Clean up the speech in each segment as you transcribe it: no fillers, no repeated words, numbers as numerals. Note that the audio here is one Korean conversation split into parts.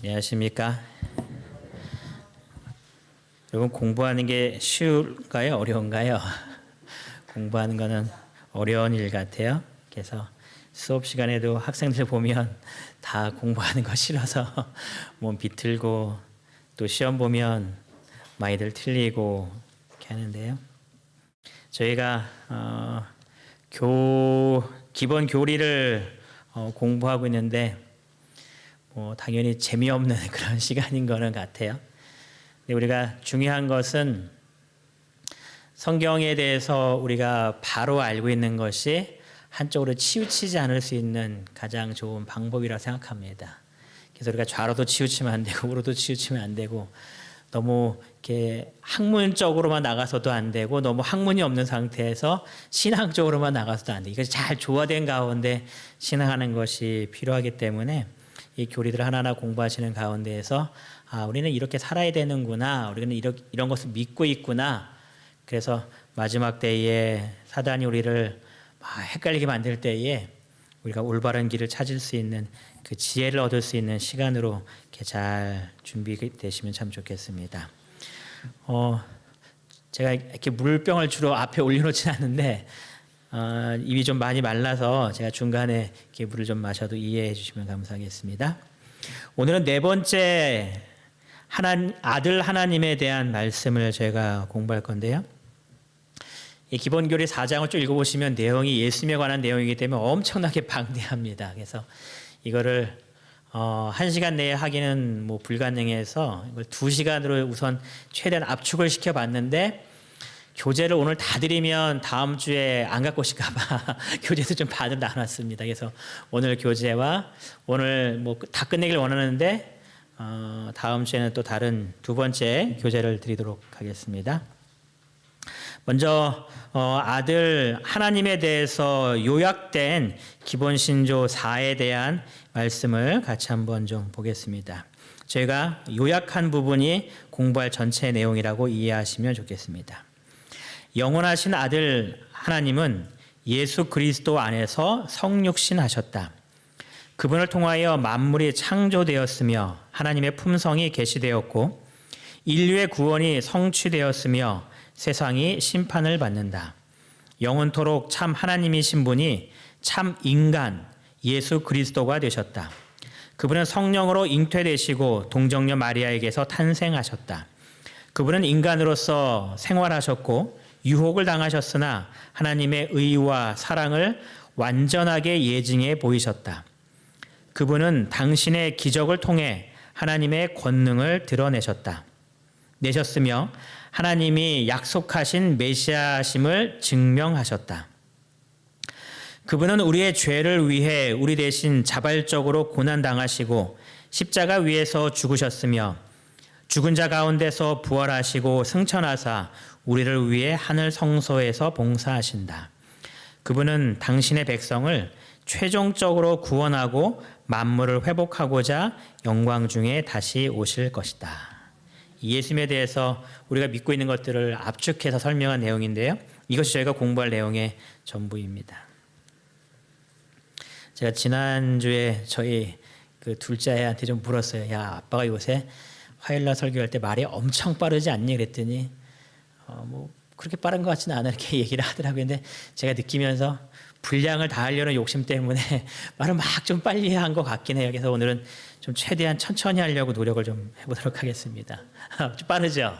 안녕하십니까? 여러분 공부하는 게 쉬울까요? 어려운가요? 공부하는 거는 어려운 일 같아요. 그래서 수업 시간에도 학생들 보면 다 공부하는 거 싫어서 몸 비틀고 또 시험 보면 많이들 틀리고 이렇게 하는데요. 저희가 기본 교리를 공부하고 있는데 당연히 재미없는 그런 시간인 거는 같아요. 근데 우리가 중요한 것은 성경에 대해서 우리가 바로 알고 있는 것이 한쪽으로 치우치지 않을 수 있는 가장 좋은 방법이라고 생각합니다. 그래서 우리가 좌로도 치우치면 안 되고 우로도 치우치면 안 되고 너무 이렇게 학문적으로만 나가서도 안 되고 너무 학문이 없는 상태에서 신앙적으로만 나가서도 안 돼. 이것이 잘 조화된 가운데 신앙하는 것이 필요하기 때문에 이 교리들 하나하나 공부하시는 가운데에서 우리는 이렇게 살아야 되는구나. 우리는 이런 것을 믿고 있구나. 그래서 마지막 때에 사단이 우리를 헷갈리게 만들 때에 우리가 올바른 길을 찾을 수 있는 그 지혜를 얻을 수 있는 시간으로 이렇게 잘 준비되시면 참 좋겠습니다. 제가 이렇게 물병을 주로 앞에 올려놓진 않는데 입이 좀 많이 말라서 제가 중간에 이렇게 물을 좀 마셔도 이해해 주시면 감사하겠습니다. 오늘은 네 번째 아들 하나님에 대한 말씀을 제가 공부할 건데요. 이 기본교리 4장을 쭉 읽어보시면 내용이 예수님에 관한 내용이기 때문에 엄청나게 방대합니다. 그래서 이거를 1시간 내에 하기는 불가능해서 이걸 2시간으로 우선 최대한 압축을 시켜봤는데 교재를 오늘 다 드리면 다음 주에 안 갖고 오실까 봐 교재도 좀 반을 나눴습니다. 그래서 오늘 교재와 오늘 다 끝내길 원하는데 다음 주에는 또 다른 두 번째 교재를 드리도록 하겠습니다. 먼저 아들 하나님에 대해서 요약된 기본 신조 4에 대한 말씀을 같이 한번 좀 보겠습니다. 저희가 요약한 부분이 공부할 전체 내용이라고 이해하시면 좋겠습니다. 영원하신 아들 하나님은 예수 그리스도 안에서 성육신하셨다. 그분을 통하여 만물이 창조되었으며 하나님의 품성이 계시되었고 인류의 구원이 성취되었으며 세상이 심판을 받는다. 영원토록 참 하나님이신 분이 참 인간 예수 그리스도가 되셨다. 그분은 성령으로 잉태되시고 동정녀 마리아에게서 탄생하셨다. 그분은 인간으로서 생활하셨고 유혹을 당하셨으나 하나님의 의와 사랑을 완전하게 예증해 보이셨다. 그분은 당신의 기적을 통해 하나님의 권능을 내셨으며 하나님이 약속하신 메시아심을 증명하셨다. 그분은 우리의 죄를 위해 우리 대신 자발적으로 고난당하시고 십자가 위에서 죽으셨으며 죽은 자 가운데서 부활하시고 승천하사 우리를 위해 하늘 성소에서 봉사하신다. 그분은 당신의 백성을 최종적으로 구원하고 만물을 회복하고자 영광 중에 다시 오실 것이다. 예수님에 대해서 우리가 믿고 있는 것들을 압축해서 설명한 내용인데요. 이것이 저희가 공부할 내용의 전부입니다. 제가 지난주에 저희 그 둘째 애한테 좀 물었어요. 야, 아빠가 요새 화요일날 설교할 때 말이 엄청 빠르지 않니? 그랬더니 그렇게 빠른 것 같지는 않아 이렇게 얘기를 하더라고요. 근데 제가 느끼면서 분량을 다 하려는 욕심 때문에 말을 막 좀 빨리 한 것 같긴 해요. 그래서 오늘은 좀 최대한 천천히 하려고 노력을 좀 해보도록 하겠습니다. 좀 빠르죠?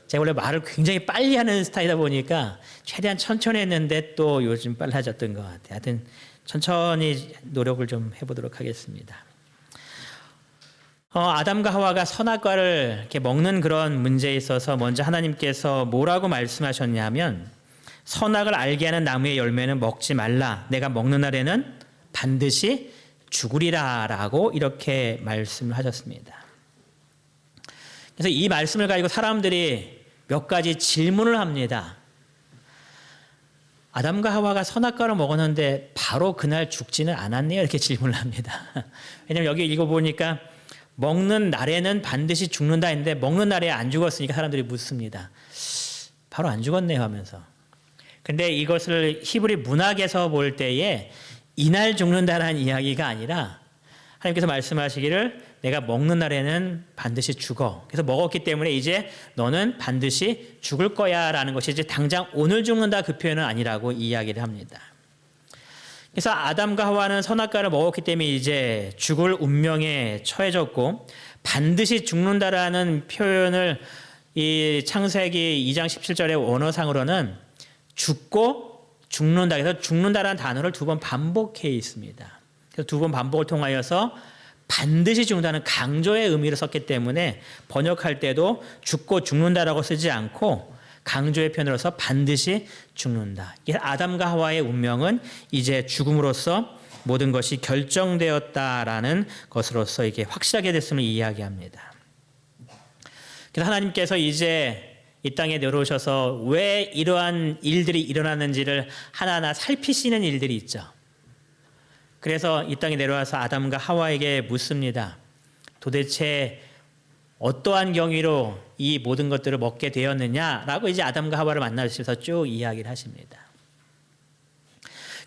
제가 원래 말을 굉장히 빨리 하는 스타일이다 보니까 최대한 천천히 했는데 또 요즘 빨라졌던 것 같아요. 하여튼 천천히 노력을 좀 해보도록 하겠습니다. 아담과 하와가 선악과를 이렇게 먹는 그런 문제에 있어서 먼저 하나님께서 뭐라고 말씀하셨냐면 선악을 알게 하는 나무의 열매는 먹지 말라. 내가 먹는 날에는 반드시 죽으리라 라고 이렇게 말씀을 하셨습니다. 그래서 이 말씀을 가지고 사람들이 몇 가지 질문을 합니다. 아담과 하와가 선악과를 먹었는데 바로 그날 죽지는 않았네요. 이렇게 질문을 합니다. 왜냐하면 여기 읽어보니까 먹는 날에는 반드시 죽는다 했는데 먹는 날에 안 죽었으니까 사람들이 묻습니다. 바로 안 죽었네요 하면서. 근데 이것을 히브리 문학에서 볼 때에 이날 죽는다라는 이야기가 아니라 하나님께서 말씀하시기를 내가 먹는 날에는 반드시 죽어. 그래서 먹었기 때문에 이제 너는 반드시 죽을 거야라는 것이 이제 당장 오늘 죽는다 그 표현은 아니라고 이야기를 합니다. 그래서 아담과 하와는 선악과를 먹었기 때문에 이제 죽을 운명에 처해졌고 반드시 죽는다라는 표현을 이 창세기 2장 17절의 원어상으로는 죽고 죽는다. 그래서 죽는다라는 단어를 2번 반복해 있습니다. 그래서 2번 반복을 통하여서 반드시 죽는다는 강조의 의미를 썼기 때문에 번역할 때도 죽고 죽는다라고 쓰지 않고 강조의 표현으로서 반드시 죽는다. 아담과 하와의 운명은 이제 죽음으로써 모든 것이 결정되었다라는 것으로서 이게 확실하게 됐음을 이야기합니다. 그래서 하나님께서 이제 이 땅에 내려오셔서 왜 이러한 일들이 일어나는지를 하나하나 살피시는 일들이 있죠. 그래서 이 땅에 내려와서 아담과 하와에게 묻습니다. 도대체 어떠한 경위로 이 모든 것들을 먹게 되었느냐라고 이제 아담과 하와를 만나주셔서 쭉 이야기를 하십니다.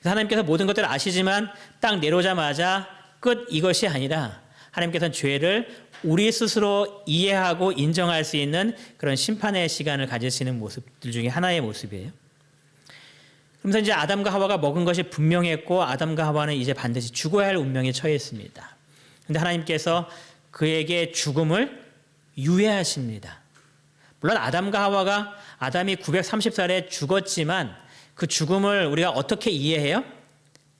그래서 하나님께서 모든 것들을 아시지만 딱 내려오자마자 끝 이것이 아니라 하나님께서는 죄를 우리 스스로 이해하고 인정할 수 있는 그런 심판의 시간을 가지시는 모습들 중에 하나의 모습이에요. 그러면서 이제 아담과 하와가 먹은 것이 분명했고 아담과 하와는 이제 반드시 죽어야 할 운명에 처했습니다. 그런데 하나님께서 그에게 죽음을 유예하십니다. 물론 아담과 하와가 아담이 930살에 죽었지만 그 죽음을 우리가 어떻게 이해해요?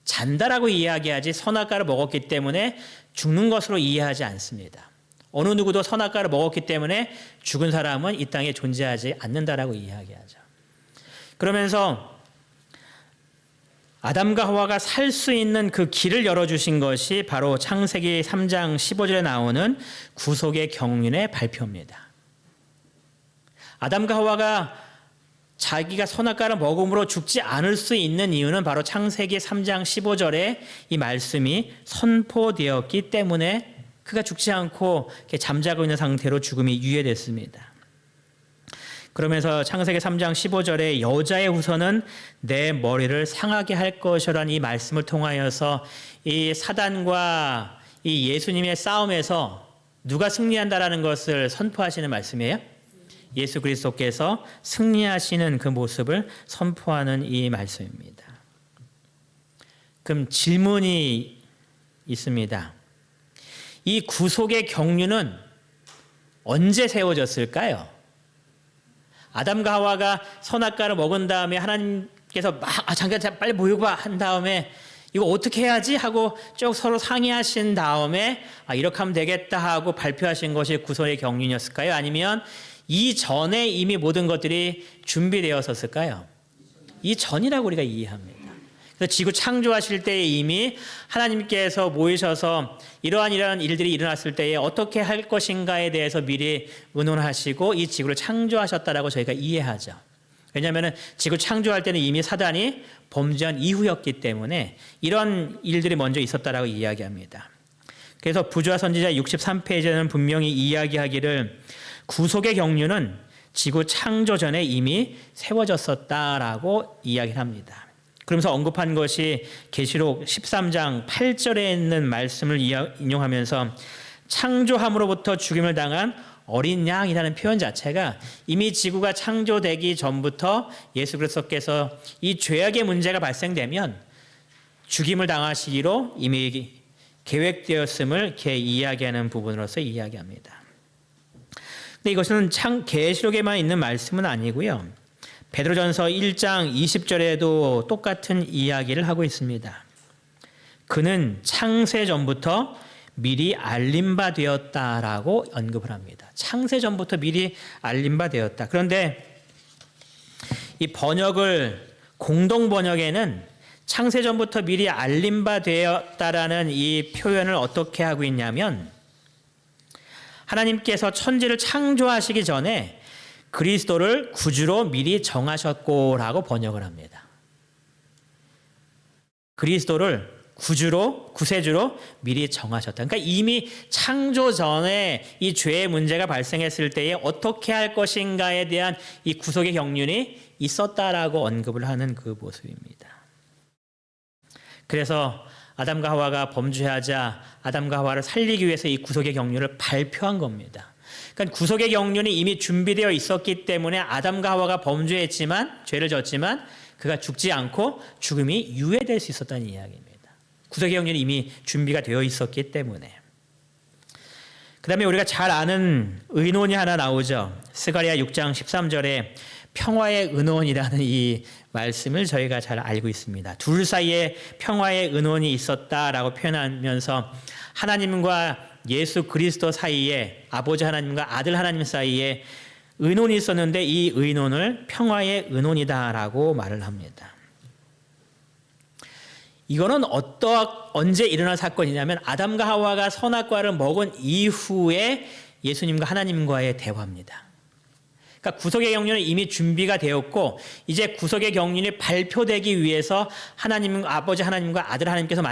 잔다라고 이야기하지 선악과를 먹었기 때문에 죽는 것으로 이해하지 않습니다. 어느 누구도 선악과를 먹었기 때문에 죽은 사람은 이 땅에 존재하지 않는다라고 이야기하죠. 그러면서 아담과 하와가 살 수 있는 그 길을 열어주신 것이 바로 창세기 3장 15절에 나오는 구속의 경륜의 발표입니다. 아담과 하와가 자기가 선악과를 먹음으로 죽지 않을 수 있는 이유는 바로 창세기 3장 15절에 이 말씀이 선포되었기 때문에 그가 죽지 않고 잠자고 있는 상태로 죽음이 유예됐습니다. 그러면서 창세기 3장 15절에 여자의 후손은 내 머리를 상하게 할 것이라는 이 말씀을 통하여서 이 사단과 이 예수님의 싸움에서 누가 승리한다라는 것을 선포하시는 말씀이에요. 예수 그리스도께서 승리하시는 그 모습을 선포하는 이 말씀입니다. 그럼 질문이 있습니다. 이 구속의 경륜은 언제 세워졌을까요? 아담과 하와가 선악과를 먹은 다음에 하나님께서 잠깐 빨리 모여봐 한 다음에 이거 어떻게 해야지 하고 쭉 서로 상의하신 다음에 이렇게 하면 되겠다 하고 발표하신 것이 구속의 경륜이었을까요? 아니면 이전에 이미 모든 것들이 준비되었었을까요? 이전이라고 우리가 이해합니다. 그래서 지구 창조하실 때에 이미 하나님께서 모이셔서 이러한 일들이 일어났을 때에 어떻게 할 것인가에 대해서 미리 의논하시고 이 지구를 창조하셨다라고 저희가 이해하죠. 왜냐하면 지구 창조할 때는 이미 사단이 범죄한 이후였기 때문에 이런 일들이 먼저 있었다라고 이야기합니다. 그래서 부조와 선지자 63페이지에는 분명히 이야기하기를 구속의 경륜은 지구 창조 전에 이미 세워졌었다라고 이야기를 합니다. 그러면서 언급한 것이 계시록 13장 8절에 있는 말씀을 인용하면서 창조함으로부터 죽임을 당한 어린 양이라는 표현 자체가 이미 지구가 창조되기 전부터 예수 그리스도께서 이 죄악의 문제가 발생되면 죽임을 당하시기로 이미 계획되었음을 이렇게 이야기하는 부분으로서 이야기합니다. 근데 이것은 계시록에만 있는 말씀은 아니고요. 베드로전서 1장 20절에도 똑같은 이야기를 하고 있습니다. 그는 창세 전부터 미리 알림 바 되었다라고 언급을 합니다. 창세 전부터 미리 알림 바 되었다. 그런데 이 번역을 공동 번역에는 창세 전부터 미리 알림 바 되었다라는 이 표현을 어떻게 하고 있냐면 하나님께서 천지를 창조하시기 전에 그리스도를 구주로 미리 정하셨고라고 번역을 합니다. 그리스도를 구세주로 미리 정하셨다. 그러니까 이미 창조 전에 이 죄의 문제가 발생했을 때에 어떻게 할 것인가에 대한 이 구속의 경륜이 있었다라고 언급을 하는 그 모습입니다. 그래서 아담과 하와가 범죄하자 아담과 하와를 살리기 위해서 이 구속의 경륜을 발표한 겁니다. 그러니까 구속의 경륜이 이미 준비되어 있었기 때문에 아담과 하와가 범죄했지만 죄를 졌지만 그가 죽지 않고 죽음이 유예될 수 있었다는 이야기입니다. 구속의 경륜이 이미 준비가 되어 있었기 때문에. 그 다음에 우리가 잘 아는 의논이 하나 나오죠. 스가랴 6장 13절에 평화의 의논이라는 이 말씀을 저희가 잘 알고 있습니다. 둘 사이에 평화의 의논이 있었다라고 표현하면서 하나님과 예수 그리스도 사이에 아버지 하나님과 아들 하나님 사이에 의논이 있었는데 이 의논을 평화의 의논이다라고 말을 합니다. 이거는 언제 일어난 사건이냐면 아담과 하와가 선악과를 먹은 이후에 예수님과 하나님과의 대화입니다. 그러니까 구속의 경륜은 이미 준비가 되었고 이제 구속의 경륜이 발표되기 위해서 아버지 하나님과 아들 하나님께서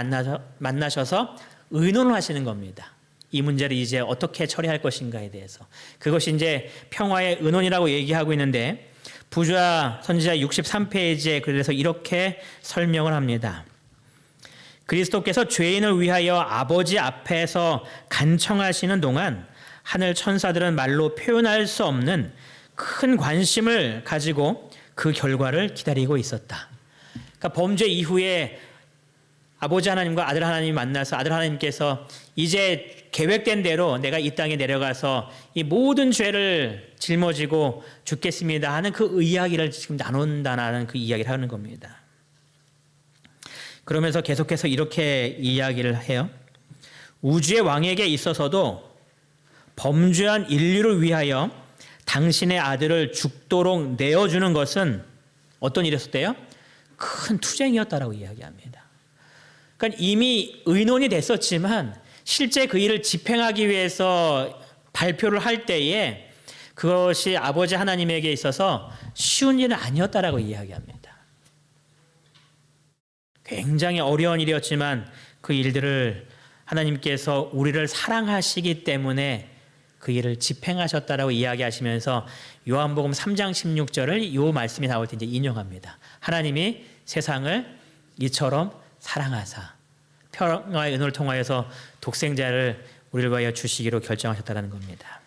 만나셔서 의논을 하시는 겁니다. 이 문제를 이제 어떻게 처리할 것인가에 대해서. 그것이 이제 평화의 의논이라고 얘기하고 있는데 부좌 선지자 63페이지에 그래서 이렇게 설명을 합니다. 그리스도께서 죄인을 위하여 아버지 앞에서 간청하시는 동안 하늘 천사들은 말로 표현할 수 없는 큰 관심을 가지고 그 결과를 기다리고 있었다. 그러니까 범죄 이후에 아버지 하나님과 아들 하나님이 만나서 아들 하나님께서 이제 계획된 대로 내가 이 땅에 내려가서 이 모든 죄를 짊어지고 죽겠습니다 하는 그 이야기를 지금 나눈다는 그 이야기를 하는 겁니다. 그러면서 계속해서 이렇게 이야기를 해요. 우주의 왕에게 있어서도 범죄한 인류를 위하여 당신의 아들을 죽도록 내어주는 것은 어떤 일이었대요? 큰 투쟁이었다라고 이야기합니다. 그러니까 이미 의논이 됐었지만 실제 그 일을 집행하기 위해서 발표를 할 때에 그것이 아버지 하나님에게 있어서 쉬운 일은 아니었다라고 이야기합니다. 굉장히 어려운 일이었지만 그 일들을 하나님께서 우리를 사랑하시기 때문에 그 일을 집행하셨다라고 이야기하시면서 요한복음 3장 16절을 이 말씀이 나올 때 이제 인용합니다. 하나님이 세상을 이처럼 사랑하사 평화의 은혜를 통하여서 독생자를 우리를 위하여 주시기로 결정하셨다는 겁니다.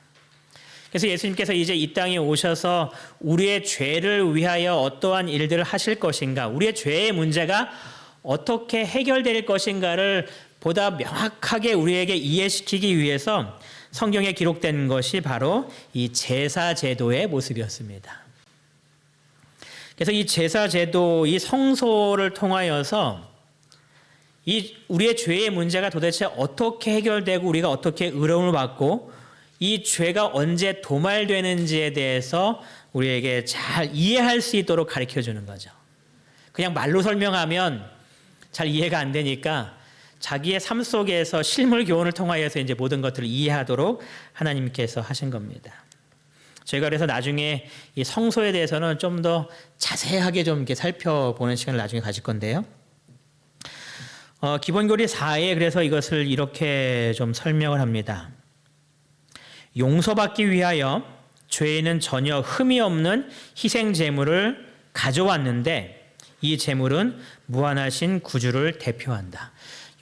그래서 예수님께서 이제 이 땅에 오셔서 우리의 죄를 위하여 어떠한 일들을 하실 것인가, 우리의 죄의 문제가 어떻게 해결될 것인가를 보다 명확하게 우리에게 이해시키기 위해서 성경에 기록된 것이 바로 이 제사 제도의 모습이었습니다. 그래서 이 제사 제도, 이 성소를 통하여서 이 우리의 죄의 문제가 도대체 어떻게 해결되고 우리가 어떻게 의로움을 받고 이 죄가 언제 도말되는지에 대해서 우리에게 잘 이해할 수 있도록 가르쳐 주는 거죠. 그냥 말로 설명하면 잘 이해가 안 되니까 자기의 삶 속에서 실물 교훈을 통하여서 이제 모든 것들을 이해하도록 하나님께서 하신 겁니다. 저희가 그래서 나중에 이 성소에 대해서는 좀 더 자세하게 좀 이렇게 살펴보는 시간을 나중에 가질 건데요. 기본교리 4에 그래서 이것을 이렇게 좀 설명을 합니다. 용서받기 위하여 죄인은 전혀 흠이 없는 희생 제물을 가져왔는데 이 제물은 무한하신 구주를 대표한다.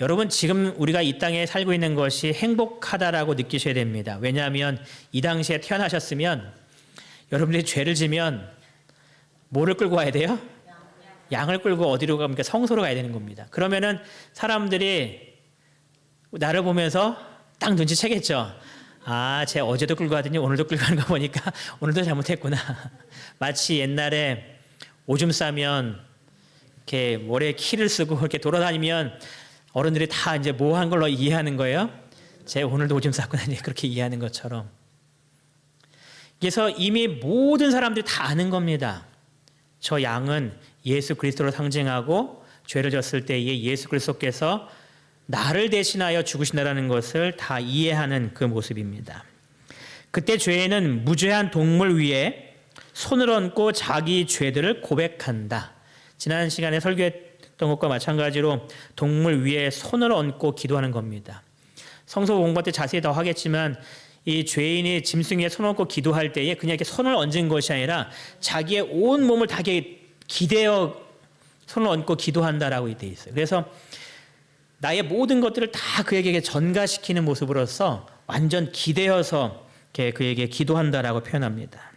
여러분, 지금 우리가 이 땅에 살고 있는 것이 행복하다라고 느끼셔야 됩니다. 왜냐하면 이 당시에 태어나셨으면 여러분들이 죄를 지면 뭐를 끌고 가야 돼요? 양을 끌고 어디로 갑니까? 성소로 가야 되는 겁니다. 그러면은 사람들이 나를 보면서 딱 눈치채겠죠. 아, 쟤 어제도 끌고 가더니 오늘도 끌고 가는 거 보니까 오늘도 잘못했구나. 마치 옛날에 오줌 싸면 이렇게 머리에 키를 쓰고 이렇게 돌아다니면 어른들이 다 이제 뭐 한 걸로 이해하는 거예요? 쟤 오늘도 오줌 쌌구나. 그렇게 이해하는 것처럼. 그래서 이미 모든 사람들이 다 아는 겁니다. 저 양은 예수 그리스도를 상징하고 죄를 졌을 때에 예수 그리스도께서 나를 대신하여 죽으신다는 것을 다 이해하는 그 모습입니다. 그때 죄인은 무죄한 동물 위에 손을 얹고 자기 죄들을 고백한다. 지난 시간에 설교했던 것과 마찬가지로 동물 위에 손을 얹고 기도하는 겁니다. 성서 공부 때 자세히 더 하겠지만 이 죄인이 짐승 위에 손을 얹고 기도할 때에 그냥 이렇게 손을 얹은 것이 아니라 자기의 온 몸을 다 기대어 손을 얹고 기도한다라고 되어 있어요. 그래서 나의 모든 것들을 다 그에게 전가시키는 모습으로서 완전 기대어서 그에게 기도한다라고 표현합니다.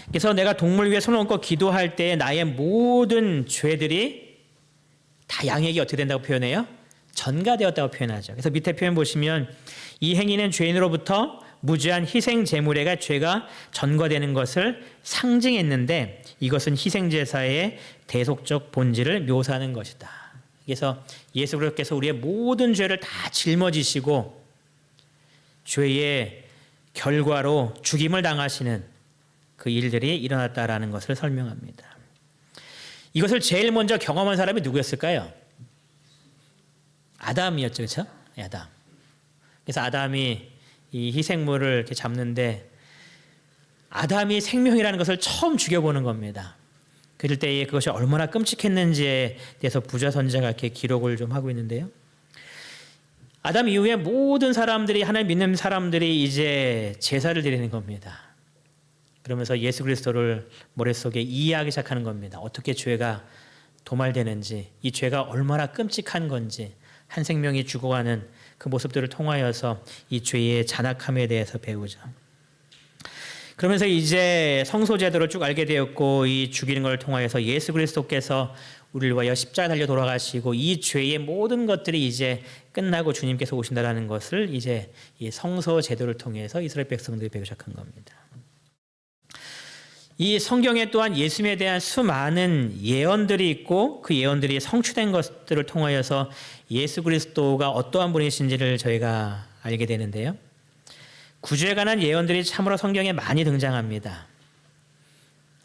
그래서 내가 동물 위에 손을 얹고 기도할 때 나의 모든 죄들이 다 양에게 어떻게 된다고 표현해요? 전가되었다고 표현하죠. 그래서 밑에 표현 보시면 이 행위는 죄인으로부터 무죄한 희생 제물에가 죄가 전가되는 것을 상징했는데 이것은 희생 제사의 대속적 본질을 묘사하는 것이다. 그래서 예수 그리스도께서 우리의 모든 죄를 다 짊어지시고 죄의 결과로 죽임을 당하시는 그 일들이 일어났다라는 것을 설명합니다. 이것을 제일 먼저 경험한 사람이 누구였을까요? 아담이었죠, 그렇죠? 아담. 그래서 아담이 이 희생물을 이렇게 잡는데 아담이 생명이라는 것을 처음 죽여보는 겁니다. 그럴 때에 그것이 얼마나 끔찍했는지에 대해서 부자 선자가 이렇게 기록을 좀 하고 있는데요. 아담 이후에 모든 사람들이 하나님 믿는 사람들이 이제 제사를 드리는 겁니다. 그러면서 예수 그리스도를 머릿속에 이해하기 시작하는 겁니다. 어떻게 죄가 도말되는지, 이 죄가 얼마나 끔찍한 건지, 한 생명이 죽어가는 그 모습들을 통하여서 이 죄의 잔악함에 대해서 배우죠. 그러면서 이제 성소제도를 쭉 알게 되었고 이 죽이는 걸 통하여서 예수 그리스도께서 우리를 위하여 십자가에 달려 돌아가시고 이 죄의 모든 것들이 이제 끝나고 주님께서 오신다라는 것을 이제 이 성소제도를 통해서 이스라엘 백성들이 배우기 시작한 겁니다. 이 성경에 또한 예수님에 대한 수많은 예언들이 있고 그 예언들이 성취된 것들을 통하여서 예수 그리스도가 어떠한 분이신지를 저희가 알게 되는데요. 구주에 관한 예언들이 참으로 성경에 많이 등장합니다.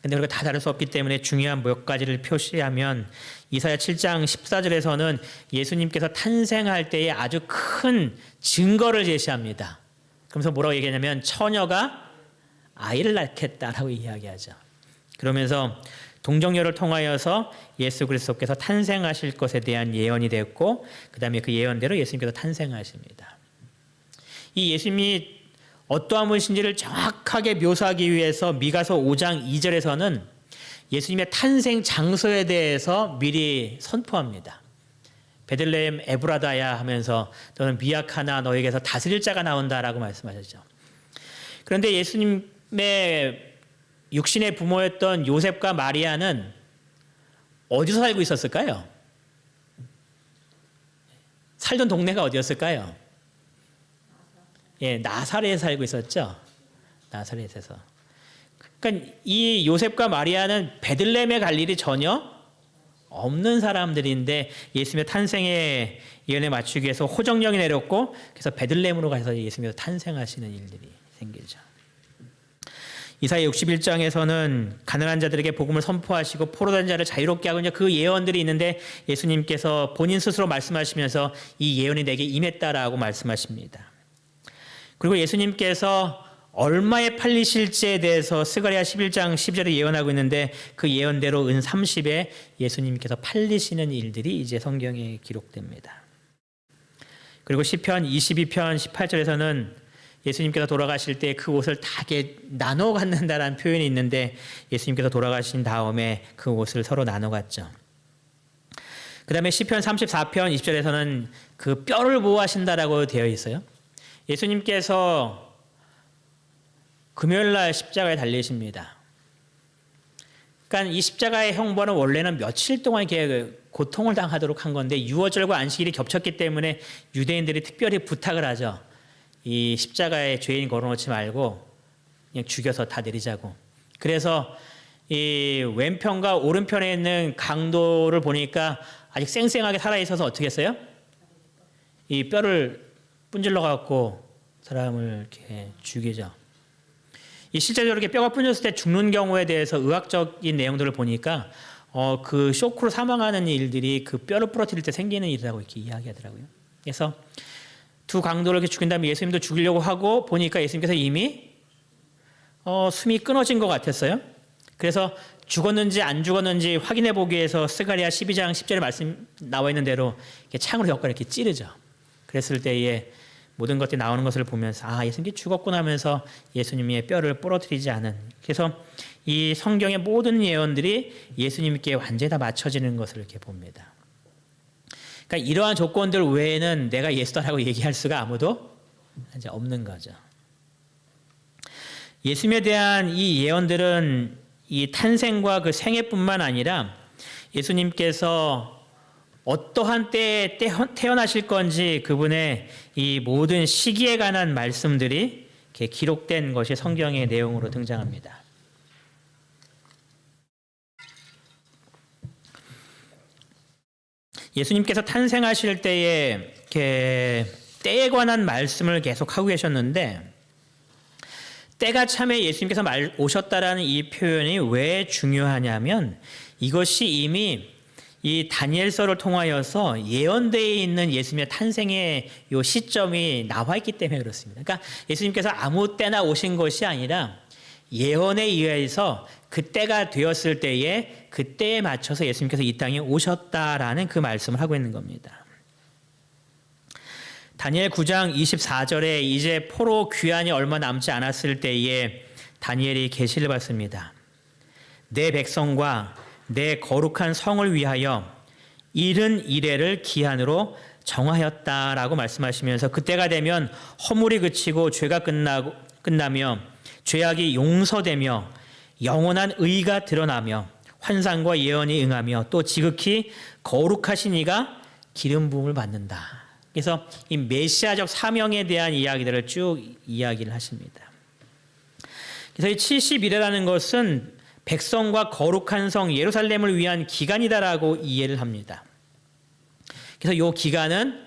근데 우리가 다 다룰 수 없기 때문에 중요한 몇 가지를 표시하면 이사야 7장 14절에서는 예수님께서 탄생할 때에 아주 큰 증거를 제시합니다. 그러면서 뭐라고 얘기하냐면 처녀가 아이를 낳겠다라고 이야기하죠. 그러면서 동정녀를 통하여서 예수 그리스도께서 탄생하실 것에 대한 예언이 됐고 그 다음에 그 예언대로 예수님께서 탄생하십니다. 이 예수님이 어떠한 분이신지를 정확하게 묘사하기 위해서 미가서 5장 2절에서는 예수님의 탄생 장소에 대해서 미리 선포합니다. 베들레헴 에브라다야 하면서 너는 미약하나 너에게서 다스릴 자가 나온다라고 말씀하셨죠. 그런데 예수님의 육신의 부모였던 요셉과 마리아는 어디서 살고 있었을까요? 살던 동네가 어디였을까요? 예, 나사렛에 살고 있었죠. 나사렛에서. 그러니까 이 요셉과 마리아는 베들레헴에 갈 일이 전혀 없는 사람들인데 예수님의 탄생의 예언에 맞추기 위해서 호정령이 내렸고 그래서 베들레헴으로 가서 예수님께서 탄생하시는 일들이 생기죠. 이사야 61장에서는 가난한 자들에게 복음을 선포하시고 포로된 자를 자유롭게 하고 이제 그 예언들이 있는데 예수님께서 본인 스스로 말씀하시면서 이 예언이 내게 임했다라고 말씀하십니다. 그리고 예수님께서 얼마에 팔리실지에 대해서 스가랴 11장 10절에 예언하고 있는데 그 예언대로 은 30에 예수님께서 팔리시는 일들이 이제 성경에 기록됩니다. 그리고 시편 22편 18절에서는 예수님께서 돌아가실 때 그 옷을 다 나눠 갖는다라는 표현이 있는데 예수님께서 돌아가신 다음에 그 옷을 서로 나눠 갖죠. 그 다음에 시편 34편 20절에서는 그 뼈를 보호하신다라고 되어 있어요. 예수님께서 금요일날 십자가에 달리십니다. 그러니까 이 십자가의 형벌은 원래는 며칠 동안 이렇게 고통을 당하도록 한 건데 유월절과 안식일이 겹쳤기 때문에 유대인들이 특별히 부탁을 하죠. 이 십자가에 죄인 걸어놓지 말고 그냥 죽여서 다 내리자고. 그래서 이 왼편과 오른편에 있는 강도를 보니까 아직 쌩쌩하게 살아있어서 어떻게 했어요? 이 뼈를 분질러 갖고 사람을 이렇게 죽이죠. 이 실제로 이렇게 뼈가 부러졌을 때 죽는 경우에 대해서 의학적인 내용들을 보니까 그 쇼크로 사망하는 일들이 그 뼈를 부러뜨릴 때 생기는 일이라고 이렇게 이야기하더라고요. 그래서 두 강도를 이렇게 죽인 다음에 예수님도 죽이려고 하고 보니까 예수님께서 이미 숨이 끊어진 것 같았어요. 그래서 죽었는지 안 죽었는지 확인해 보기 위해서 스가랴 12장 10절에 말씀 나와 있는 대로 이렇게 창으로 벽과를 이렇게 찌르죠. 그랬을 때에 모든 것들이 나오는 것을 보면서 예수님이 죽었구나 하면서 예수님의 뼈를 부러뜨리지 않은. 그래서 이 성경의 모든 예언들이 예수님께 완전히 다 맞춰지는 것을 이렇게 봅니다. 그러니까 이러한 조건들 외에는 내가 예수다라고 얘기할 수가 아무도 이제 없는 거죠. 예수님에 대한 이 예언들은 이 탄생과 그 생애뿐만 아니라 예수님께서 어떠한 때에 태어나실 건지 그분의 이 모든 시기에 관한 말씀들이 이렇게 기록된 것이 성경의 내용으로 등장합니다. 예수님께서 탄생하실 때에 이렇게 때에 관한 말씀을 계속 하고 계셨는데 때가 참에 예수님께서 오셨다라는 이 표현이 왜 중요하냐면 이것이 이미 이 다니엘서를 통하여서 예언되어 있는 예수님의 탄생의 요 시점이 나와 있기 때문에 그렇습니다. 그러니까 예수님께서 아무 때나 오신 것이 아니라 예언에 의해서 그때가 되었을 때에 그때에 맞춰서 예수님께서 이 땅에 오셨다라는 그 말씀을 하고 있는 겁니다. 다니엘 9장 24절에 이제 포로 귀환이 얼마 남지 않았을 때에 다니엘이 계시를 받습니다. 내 백성과 내 거룩한 성을 위하여 이른 이래를 기한으로 정하였다라고 말씀하시면서 그때가 되면 허물이 그치고 죄가 끝나며 죄악이 용서되며 영원한 의가 드러나며 환상과 예언이 응하며 또 지극히 거룩하신 이가 기름 부음을 받는다. 그래서 이 메시아적 사명에 대한 이야기들을 쭉 이야기를 하십니다. 그래서 이 70일이라는 것은 백성과 거룩한 성 예루살렘을 위한 기간이다라고 이해를 합니다. 그래서 이 기간은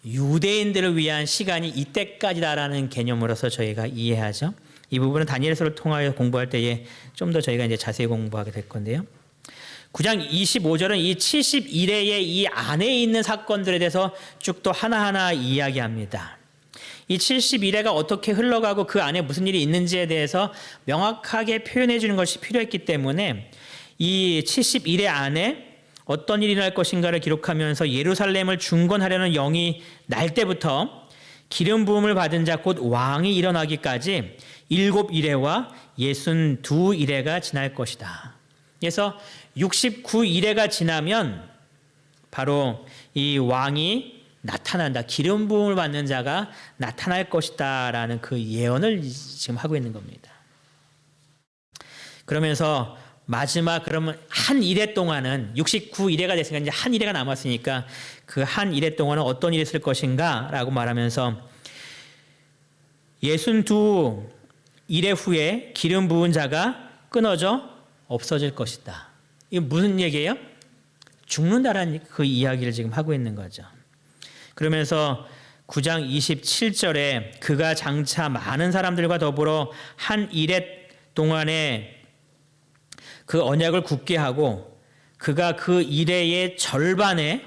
유대인들을 위한 시간이 이때까지다라는 개념으로서 저희가 이해하죠. 이 부분은 다니엘서를 통하여 공부할 때에 좀 더 저희가 이제 자세히 공부하게 될 건데요. 9장 25절은 이 70일의 이 안에 있는 사건들에 대해서 쭉 또 하나하나 이야기합니다. 이 70일회가 어떻게 흘러가고 그 안에 무슨 일이 있는지에 대해서 명확하게 표현해 주는 것이 필요했기 때문에 이 70일회 안에 어떤 일이 날 것인가를 기록하면서 예루살렘을 중건하려는 영이 날 때부터 기름 부음을 받은 자 곧 왕이 일어나기까지 7일회와 62일회가 지날 것이다. 그래서 69일회가 지나면 바로 이 왕이 나타난다. 기름 부음을 받는 자가 나타날 것이다라는 그 예언을 지금 하고 있는 겁니다. 그러면서 마지막 그러면 한 일회 동안은 69일회가 됐으니까 이제 한 일회가 남았으니까 그 한 일회 동안은 어떤 일이 있을 것인가라고 말하면서 62일회 후에 기름 부은 자가 끊어져 없어질 것이다. 이게 무슨 얘기예요? 죽는다라는 그 이야기를 지금 하고 있는 거죠. 그러면서 9장 27절에 그가 장차 많은 사람들과 더불어 한 일회 동안에 그 언약을 굳게 하고 그가 그 일회의 절반의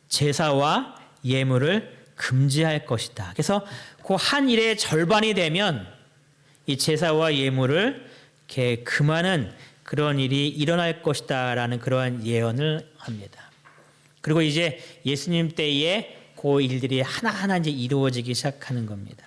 제사와 예물을 금지할 것이다. 그래서 그 한 일회의 절반이 되면 이 제사와 예물을 이렇게 금하는 그런 일이 일어날 것이다라는 그러한 예언을 합니다. 그리고 이제 예수님 때에 그 일들이 하나하나 이제 이루어지기 시작하는 겁니다.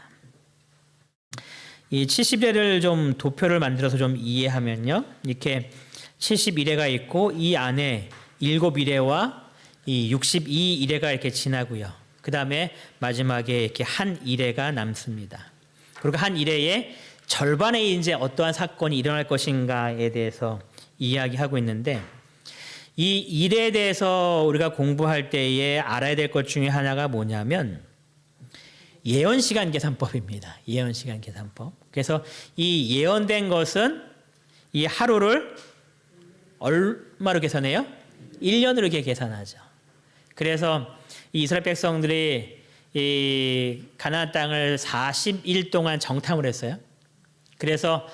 이 70일을 좀 도표를 만들어서 좀 이해하면요. 이렇게 71회가 있고 이 안에 7일회와 이 62일회가 이렇게 지나고요. 그 다음에 마지막에 이렇게 한 일회가 남습니다. 그리고 한 일회에 절반에 이제 어떠한 사건이 일어날 것인가에 대해서 이야기하고 있는데 이 일에 대해서 우리가 공부할 때에 알아야 될 것 중에 하나가 뭐냐면 예언시간 계산법입니다. 예언시간 계산법. 그래서 이 예언된 것은 이 하루를 얼마로 계산해요? 1년으로 이렇게 계산하죠. 그래서 이 이스라엘 백성들이 이 가나안 땅을 40일 동안 정탐을 했어요. 그래서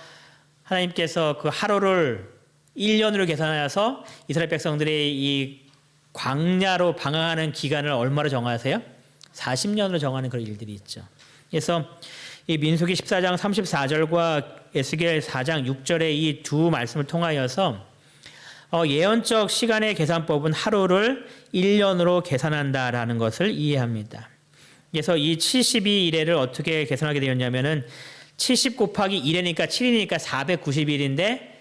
하나님께서 그 하루를 1년으로 계산하여서 이스라엘 백성들이 이 광야로 방황하는 기간을 얼마로 정하세요? 40년으로 정하는 그런 일들이 있죠. 그래서 이 민수기 14장 34절과 에스겔 4장 6절의 이 두 말씀을 통하여서 예언적 시간의 계산법은 하루를 1년으로 계산한다라는 것을 이해합니다. 그래서 이 72일을 어떻게 계산하게 되었냐면은 70 곱하기 1회니까 7이니까 490일인데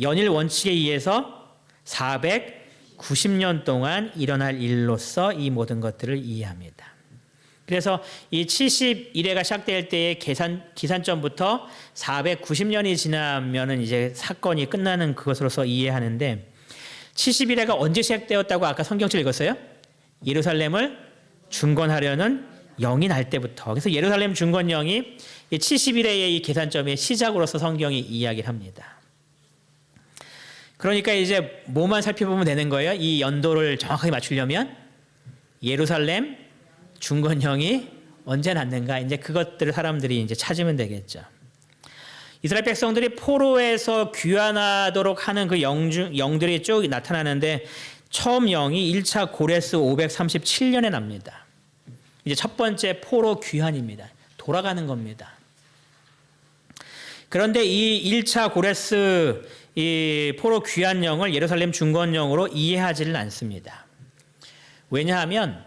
연일 원칙에 의해서 490 490년 동안 일어날 일로서 이 모든 것들을 이해합니다. 그래서 이 70일회가 시작될 때의 기산점부터 490년이 지나면은 이제 사건이 끝나는 그것으로서 이해하는데 70일회가 언제 시작되었다고 아까 성경책 읽었어요? 예루살렘을 중건하려는 영이 날 때부터. 그래서 예루살렘 중건영이 70일회의 이 계산점의 시작으로서 성경이 이야기를 합니다. 그러니까 이제 뭐만 살펴보면 되는 거예요? 이 연도를 정확하게 맞추려면 예루살렘 중건형이 언제 났는가? 이제 그것들을 사람들이 이제 찾으면 되겠죠. 이스라엘 백성들이 포로에서 귀환하도록 하는 그 영들이 쭉 나타나는데 처음 영이 1차 고레스 537년에 납니다. 이제 첫 번째 포로 귀환입니다. 돌아가는 겁니다. 그런데 이 1차 고레스 이 포로 귀환령을 예루살렘 중건령으로 이해하지는 않습니다. 왜냐하면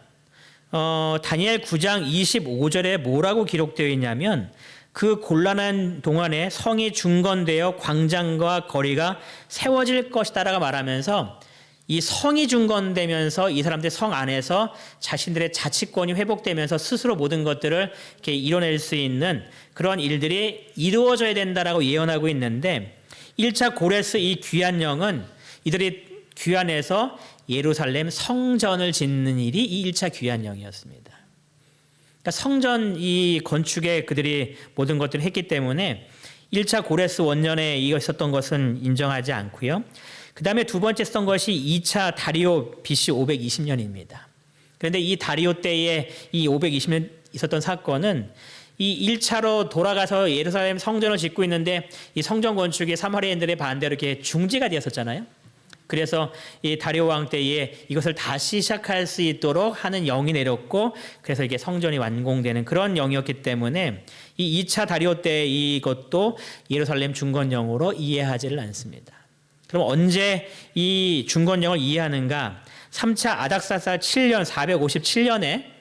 다니엘 9장 25절에 뭐라고 기록되어 있냐면 그 곤란한 동안에 성이 중건되어 광장과 거리가 세워질 것이다라고 말하면서 이 성이 중건되면서 이 사람들 성 안에서 자신들의 자치권이 회복되면서 스스로 모든 것들을 이렇게 이뤄낼 수 있는 그런 일들이 이루어져야 된다라고 예언하고 있는데 1차 고레스 이 귀환령은 이들이 귀환해서 예루살렘 성전을 짓는 일이 이 1차 귀환령이었습니다. 그러니까 성전 이 건축에 그들이 모든 것들을 했기 때문에 1차 고레스 원년에 이거 있었던 것은 인정하지 않고요. 그 다음에 두 번째 썼던 것이 2차 다리오 BC 520년입니다. 그런데 이 다리오 때에 이 520년 있었던 사건은 이 1차로 돌아가서 예루살렘 성전을 짓고 있는데 이 성전 건축이 사마리아인들의 반대로 이렇게 중지가 되었었잖아요. 그래서 이 다리오 왕 때에 이것을 다시 시작할 수 있도록 하는 영이 내렸고 그래서 이게 성전이 완공되는 그런 영이었기 때문에 이 2차 다리오 때 이것도 예루살렘 중건령으로 이해하지를 않습니다. 그럼 언제 이 중건령을 이해하는가? 3차 아닥사스 7년 457년에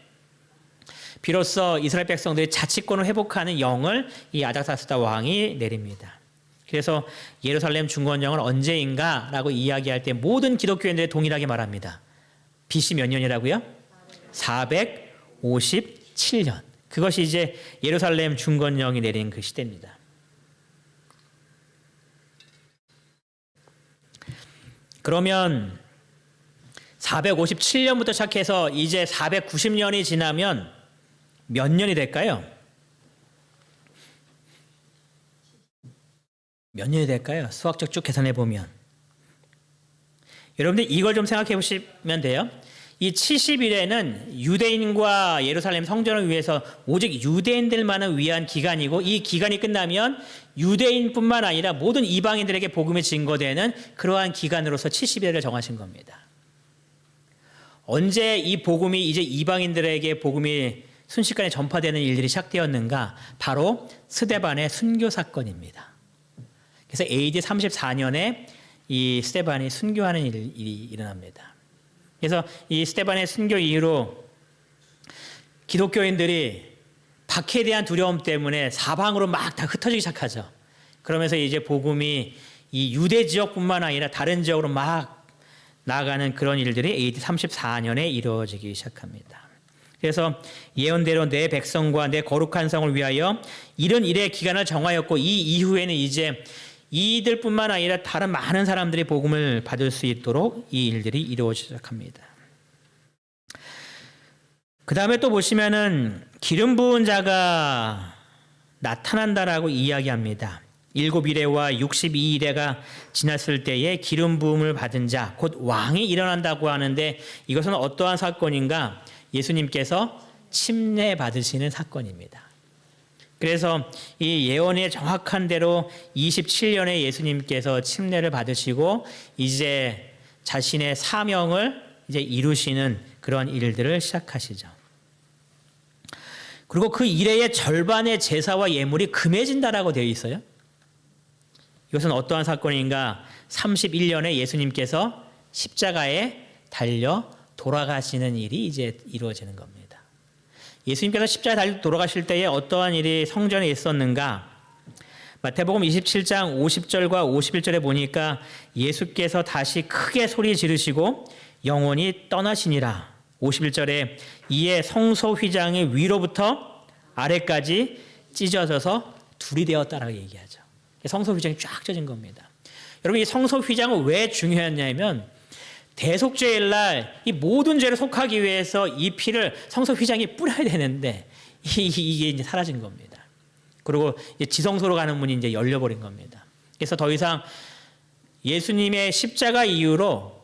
비로소 이스라엘 백성들이 자치권을 회복하는 영을 이 아닥사스다 왕이 내립니다. 그래서 예루살렘 중건령은 언제인가라고 이야기할 때 모든 기독교인들이 동일하게 말합니다. BC 몇 년이라고요? 457년. 그것이 이제 예루살렘 중건령이 내린 그 시대입니다. 그러면 457년부터 시작해서 이제 490년이 지나면 몇 년이 될까요? 몇 년이 될까요? 수학적 쭉 계산해 보면. 여러분들 이걸 좀 생각해 보시면 돼요. 이 70일에는 유대인과 예루살렘 성전을 위해서 오직 유대인들만을 위한 기간이고 이 기간이 끝나면 유대인뿐만 아니라 모든 이방인들에게 복음이 증거되는 그러한 기간으로서 70일을 정하신 겁니다. 언제 이 복음이 이제 이방인들에게 복음이 순식간에 전파되는 일들이 시작되었는가? 바로 스데반의 순교 사건입니다. 그래서 AD 34년에 이 스데반이 순교하는 일이 일어납니다. 그래서 이 스데반의 순교 이후로 기독교인들이 박해에 대한 두려움 때문에 사방으로 막 다 흩어지기 시작하죠. 그러면서 이제 복음이 이 유대 지역뿐만 아니라 다른 지역으로 막 나아가는 그런 일들이 AD 34년에 이루어지기 시작합니다. 그래서 예언대로 내 백성과 내 거룩한 성을 위하여 이런 일의 기간을 정하였고 이 이후에는 이제 이들뿐만 아니라 다른 많은 사람들이 복음을 받을 수 있도록 이 일들이 이루어지기 시작합니다. 그 다음에 또 보시면은 기름 부은 자가 나타난다라고 이야기합니다. 7일회와 62일회가 지났을 때에 기름 부음을 받은 자, 곧 왕이 일어난다고 하는데 이것은 어떠한 사건인가? 예수님께서 침례 받으시는 사건입니다. 그래서 이 예언의 정확한 대로 27년에 예수님께서 침례를 받으시고 이제 자신의 사명을 이제 이루시는 그런 일들을 시작하시죠. 그리고 그 일의 절반의 제사와 예물이 금해진다라고 되어 있어요. 이것은 어떠한 사건인가? 31년에 예수님께서 십자가에 달려 돌아가시는 일이 이제 이루어지는 겁니다. 예수님께서 십자가에 달려 돌아가실 때에 어떠한 일이 성전에 있었는가? 마태복음 27장 50절과 51절에 보니까 예수께서 다시 크게 소리 지르시고 영원히 떠나시니라. 51절에 이에 성소 휘장이 위로부터 아래까지 찢어져서 둘이 되었다라고 얘기하죠. 성소 휘장이 쫙 찢어진 겁니다. 여러분, 이 성소 휘장은 왜 중요했냐면 대속죄일 날 이 모든 죄를 속하기 위해서 이 피를 성소 휘장에 뿌려야 되는데 이게 이제 사라진 겁니다. 그리고 이제 지성소로 가는 문이 이제 열려버린 겁니다. 그래서 더 이상 예수님의 십자가 이후로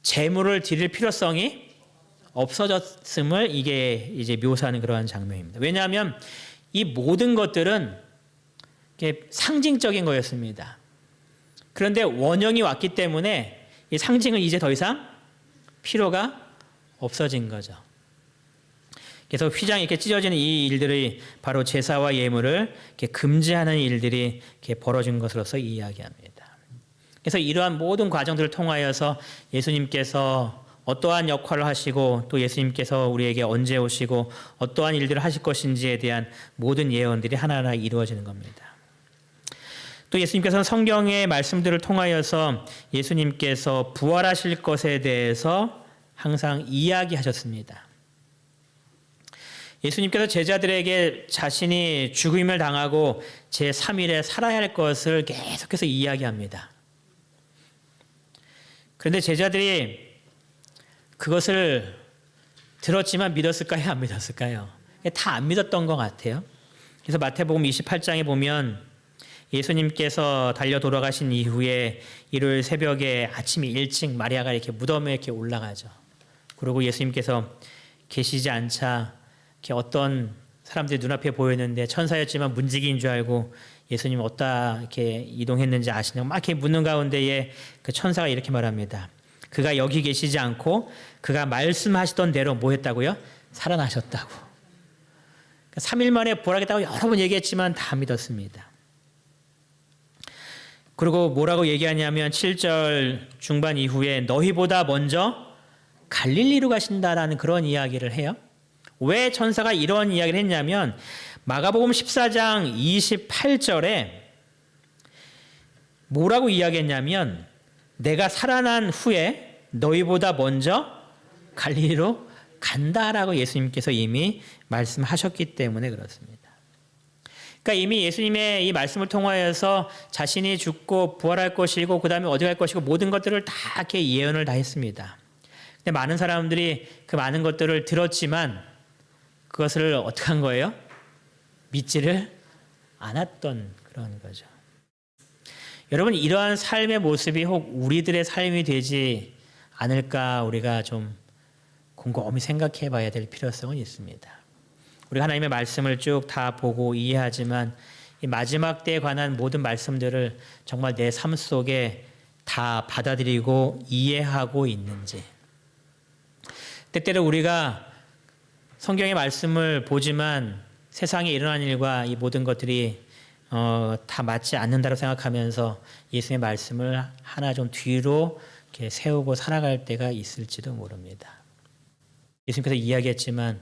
제물을 드릴 필요성이 없어졌음을 이게 이제 묘사하는 그러한 장면입니다. 왜냐하면 이 모든 것들은 상징적인 거였습니다. 그런데 원형이 왔기 때문에 이 상징은 이제 더 이상 필요가 없어진 거죠. 그래서 휘장이 이렇게 찢어지는 이 일들이 바로 제사와 예물을 이렇게 금지하는 일들이 이렇게 벌어진 것으로서 이야기합니다. 그래서 이러한 모든 과정들을 통하여서 예수님께서 어떠한 역할을 하시고 또 예수님께서 우리에게 언제 오시고 어떠한 일들을 하실 것인지에 대한 모든 예언들이 하나하나 이루어지는 겁니다. 또 예수님께서는 성경의 말씀들을 통하여서 예수님께서 부활하실 것에 대해서 항상 이야기하셨습니다. 예수님께서 제자들에게 자신이 죽임을 당하고 제3일에 살아야 할 것을 계속해서 이야기합니다. 그런데 제자들이 그것을 들었지만 믿었을까요? 안 믿었을까요? 다 안 믿었던 것 같아요. 그래서 마태복음 28장에 보면 예수님께서 달려 돌아가신 이후에 일요일 새벽에 아침 일찍 마리아가 이렇게 무덤에 이렇게 올라가죠. 그리고 예수님께서 계시지 않자 이렇게 어떤 사람들이 눈앞에 보였는데 천사였지만 문지기인 줄 알고 예수님 어디다 이렇게 이동했는지 아시냐고 막 이렇게 묻는 가운데에 그 천사가 이렇게 말합니다. 그가 여기 계시지 않고 그가 말씀하시던 대로 뭐 했다고요? 살아나셨다고. 그러니까 3일 만에 부활하겠다고 여러 번 얘기했지만 다 믿었습니다. 그리고 뭐라고 얘기하냐면 7절 중반 이후에 너희보다 먼저 갈릴리로 가신다라는 그런 이야기를 해요. 왜 천사가 이런 이야기를 했냐면 마가복음 14장 28절에 뭐라고 이야기했냐면 내가 살아난 후에 너희보다 먼저 갈릴리로 간다라고 예수님께서 이미 말씀하셨기 때문에 그렇습니다. 그러니까 이미 예수님의 이 말씀을 통하여서 자신이 죽고 부활할 것이고 그 다음에 어디 갈 것이고 모든 것들을 다 이렇게 예언을 다 했습니다. 근데 많은 사람들이 그 많은 것들을 들었지만 그것을 어떻게 한 거예요? 믿지를 않았던 그런 거죠. 여러분, 이러한 삶의 모습이 혹 우리들의 삶이 되지 않을까 우리가 좀 곰곰이 생각해 봐야 될 필요성은 있습니다. 우리가 하나님의 말씀을 쭉 다 보고 이해하지만 이 마지막 때에 관한 모든 말씀들을 정말 내 삶 속에 다 받아들이고 이해하고 있는지. 때때로 우리가 성경의 말씀을 보지만 세상에 일어난 일과 이 모든 것들이 다 맞지 않는다고 생각하면서 예수님의 말씀을 하나 좀 뒤로 이렇게 세우고 살아갈 때가 있을지도 모릅니다. 예수님께서 이야기했지만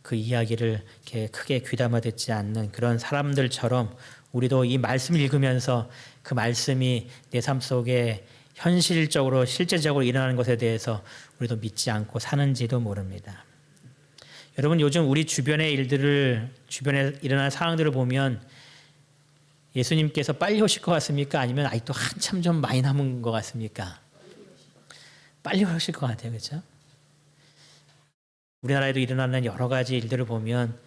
그 이야기를 이렇게 크게 귀담아 듣지 않는 그런 사람들처럼 우리도 이 말씀을 읽으면서 그 말씀이 내 삶 속에 현실적으로 실제적으로 일어나는 것에 대해서 우리도 믿지 않고 사는지도 모릅니다. 여러분, 요즘 우리 주변의 일들을 주변에 일어나는 상황들을 보면 예수님께서 빨리 오실 것 같습니까? 아니면 아직도 한참 좀 많이 남은 것 같습니까? 빨리 오실 것 같아요. 그렇죠? 우리나라에도 일어나는 여러 가지 일들을 보면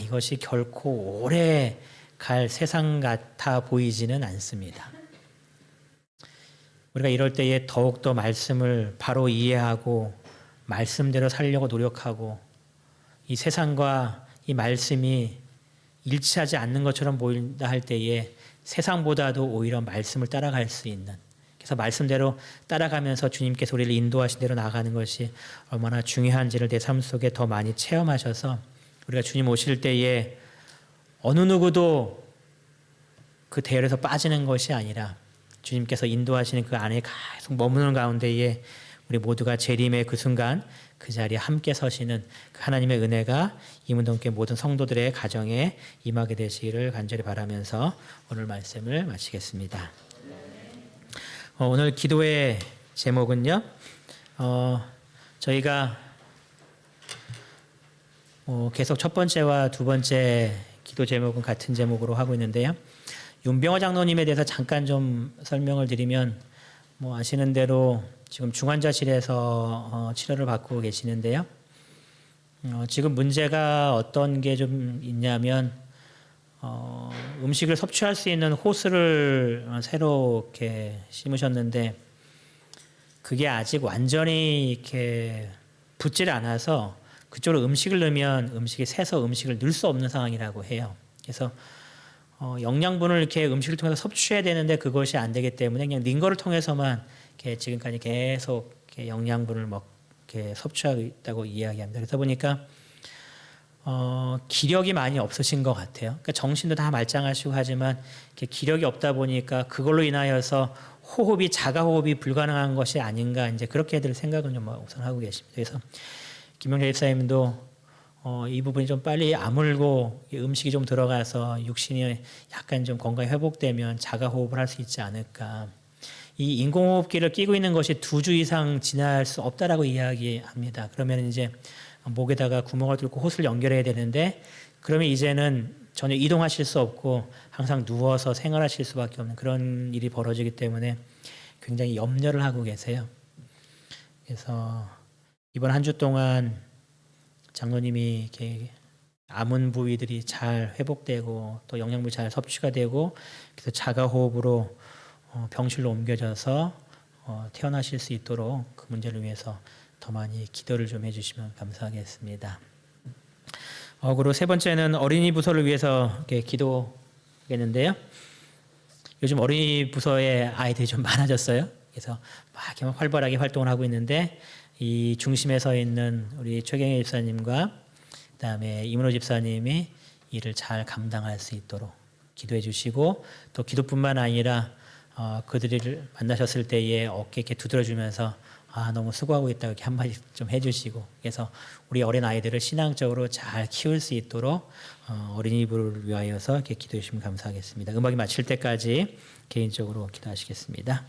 이것이 결코 오래 갈 세상 같아 보이지는 않습니다. 우리가 이럴 때에 더욱더 말씀을 바로 이해하고 말씀대로 살려고 노력하고 이 세상과 이 말씀이 일치하지 않는 것처럼 보인다 할 때에 세상보다도 오히려 말씀을 따라갈 수 있는, 그래서 말씀대로 따라가면서 주님께서 우리를 인도하신 대로 나아가는 것이 얼마나 중요한지를 내 삶 속에 더 많이 체험하셔서 우리가 주님 오실 때에 어느 누구도 그 대열에서 빠지는 것이 아니라 주님께서 인도하시는 그 안에 계속 머무는 가운데에 우리 모두가 재림의 그 순간 그 자리에 함께 서시는 그 하나님의 은혜가 이문동교회 모든 성도들의 가정에 임하게 되시기를 간절히 바라면서 오늘 말씀을 마치겠습니다. 오늘 기도의 제목은요. 저희가 계속 첫 번째와 두 번째 기도 제목은 같은 제목으로 하고 있는데요. 윤병호 장로님에 대해서 잠깐 좀 설명을 드리면 아시는 대로 지금 중환자실에서 치료를 받고 계시는데요. 지금 문제가 어떤 게 좀 있냐면 음식을 섭취할 수 있는 호스를 새로 이렇게 심으셨는데 그게 아직 완전히 이렇게 붙질 않아서 그쪽으로 음식을 넣으면 음식이 새서 음식을 넣을 수 없는 상황이라고 해요. 그래서 영양분을 이렇게 음식을 통해서 섭취해야 되는데 그것이 안 되기 때문에 그냥 는 거를 통해서만 이렇게 지금까지 계속 이렇게 영양분을 이렇게 섭취하고 있다고 이야기합니다. 그래서 보니까 기력이 많이 없으신 것 같아요. 그러니까 정신도 다 말짱하시고 하지만 이렇게 기력이 없다 보니까 그걸로 인하여서 자가 호흡이 불가능한 것이 아닌가 이제 그렇게들 생각은 좀 우선 하고 계십니다. 그래서 김영래 집사님도 이 부분이 좀 빨리 아물고 음식이 좀 들어가서 육신이 약간 좀 건강이 회복되면 자가 호흡을 할 수 있지 않을까. 이 인공호흡기를 끼고 있는 것이 2주 이상 지날 수 없다라고 이야기합니다. 그러면 이제 목에다가 구멍을 뚫고 호스를 연결해야 되는데 그러면 이제는 전혀 이동하실 수 없고 항상 누워서 생활하실 수밖에 없는 그런 일이 벌어지기 때문에 굉장히 염려를 하고 계세요. 그래서 이번 한 주 동안 장로님이 이렇게 남은 부위들이 잘 회복되고 또 영양분이 잘 섭취가 되고 그래서 자가 호흡으로 병실로 옮겨져서 태어나실 수 있도록 그 문제를 위해서 더 많이 기도를 좀 해주시면 감사하겠습니다. 그리고 세 번째는 어린이 부서를 위해서 이렇게 기도하겠는데요. 요즘 어린이 부서에 아이들이 좀 많아졌어요. 그래서 막 활발하게 활동을 하고 있는데 이 중심에 서 있는 우리 최경혜 집사님과 그다음에 이문호 집사님이 이를 잘 감당할 수 있도록 기도해 주시고 또 기도뿐만 아니라 그들을 만나셨을 때에 어깨 이렇게 두드려 주면서 너무 수고하고 있다고 이렇게 한마디 좀 해주시고 그래서 우리 어린 아이들을 신앙적으로 잘 키울 수 있도록 어린이부를 위하여서 이렇게 기도해 주시면 감사하겠습니다. 음악이 마칠 때까지 개인적으로 기도하시겠습니다.